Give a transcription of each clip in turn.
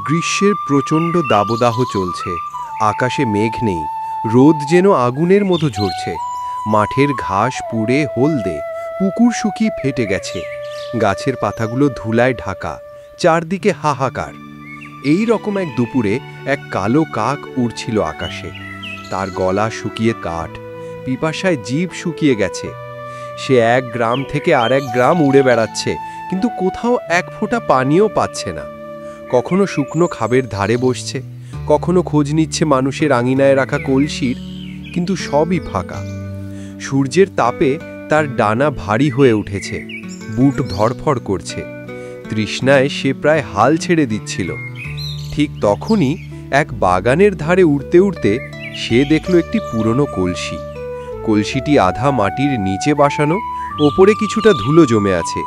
গ্রীষ্মের প্রচণ্ড দাবদাহ চলছে। আকাশে মেঘ নেই, রোদ যেন আগুনের মতো ঝরছে। মাঠের ঘাস পুড়ে হলদে, পুকুর শুকিয়ে ফেটে গেছে। গাছের পাতাগুলো ধুলায় ঢাকা, চারদিকে হাহাকার। এই রকম এক দুপুরে এক কালো কাক উড়ছিল আকাশে। তার গলা শুকিয়ে কাঠ, পিপাসায় জিভ শুকিয়ে গেছে। সে এক গ্রাম থেকে আরেক গ্রাম উড়ে বেড়াচ্ছে, কিন্তু কোথাও এক ফোঁটা পানিও পাচ্ছে না। কখনো শুকনো খাবের ধারে বসছে, কখনো খোঁজ নিচ্ছে মানুষের আঙিনায় রাখা কলসির, কিন্তু সবই ফাঁকা। সূর্যের তাপে তার ডানা ভারী হয়ে উঠেছে, বুট ধড়ফড় করছে। তৃষ্ণায় সে প্রায় হাল ছেড়ে দিচ্ছিল। ঠিক তখনই এক বাগানের ধারে উড়তে উড়তে সে দেখল একটি পুরনো কলসি। কলসিটি আধা মাটির নিচে বসানো, ওপরে কিছুটা ধুলো জমে আছে।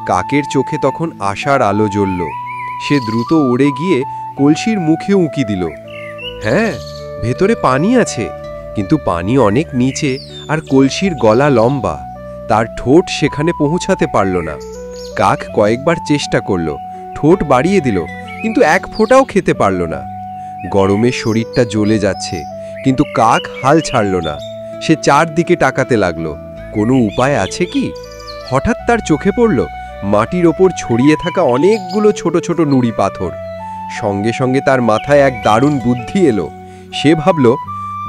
কাকের চোখে তখন আশার আলো জ্বলল। সে দ্রুত উড়ে গিয়ে কলসির মুখে উঁকি দিল। হ্যাঁ, ভেতরে পানি আছে, কিন্তু পানি অনেক নিচে, আর কলসির গলা লম্বা। তার ঠোঁট সেখানে পৌঁছাতে পারল না। কাক কয়েকবার চেষ্টা করল, ঠোঁট বাড়িয়ে দিল, কিন্তু এক ফোঁটাও খেতে পারল না। গরমে শরীরটা জ্বলে যাচ্ছে, কিন্তু কাক হাল ছাড়ল না। সে চারদিকে তাকাতে লাগলো, কোনো উপায় আছে কি? হঠাৎ তার চোখে পড়ল মাটির ওপর ছড়িয়ে থাকা অনেকগুলো ছোট ছোট নুড়ি পাথর। সঙ্গে সঙ্গে তার মাথায় এক দারুণ বুদ্ধি এলো। সে ভাবল,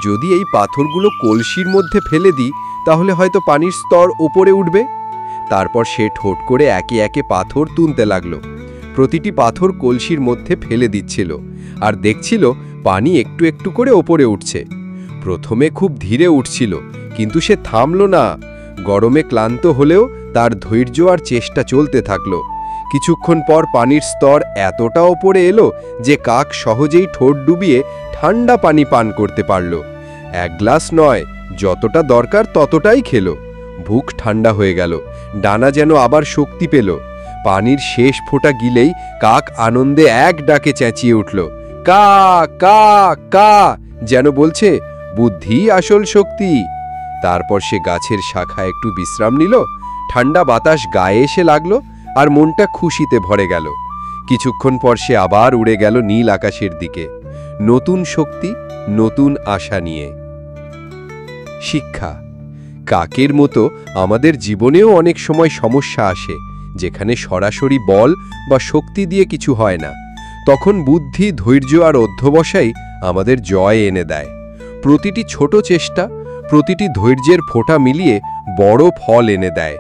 যদি এই পাথরগুলো কলসির মধ্যে ফেলে দিই, তাহলে হয়তো পানির স্তর ওপরে উঠবে। তারপর সে ঠোঁট করে একে একে পাথর তুলতে লাগলো। প্রতিটি পাথর কলসির মধ্যে ফেলে দিচ্ছিল, আর দেখছিল পানি একটু একটু করে ওপরে উঠছে। প্রথমে খুব ধীরে উঠছিল, কিন্তু সে থামল না। গরমে ক্লান্ত হলেও তার ধৈর্য আর চেষ্টা চলতে থাকলো। কিছুক্ষণ পর পানির স্তর এতটা ওপরে এলো যে কাক সহজেই ঠোঁট ডুবিয়ে ঠান্ডা পানি পান করতে পারল। এক গ্লাস নয়, যতটা দরকার ততটাই খেলো। বুক ঠান্ডা হয়ে গেল, ডানা যেন আবার শক্তি পেল। পানির শেষ ফোঁটা গিলেই কাক আনন্দে এক ডাকে চেঁচিয়ে উঠল, কা কা কা, যেন বলছে, বুদ্ধি আসল শক্তি। তারপর সে গাছের শাখায় একটু বিশ্রাম নিল। ঠান্ডা বাতাস গায়ে এসে লাগলো, আর মনটা খুশিতে ভরে গেল। কিছুক্ষণ পর সে আবার উড়ে গেল নীল আকাশের দিকে, নতুন শক্তি, নতুন আশা নিয়ে। শিক্ষা: কাকের মতো আমাদের জীবনেও অনেক সময় সমস্যা আসে, যেখানে সরাসরি বল বা শক্তি দিয়ে কিছু হয় না। তখন বুদ্ধি, ধৈর্য আর অধ্যবসায় আমাদের জয় এনে দেয়। প্রতিটি ছোট চেষ্টা, প্রতিটি ধৈর্যের ফোঁটা মিলিয়ে বড় ফল এনে দেয়।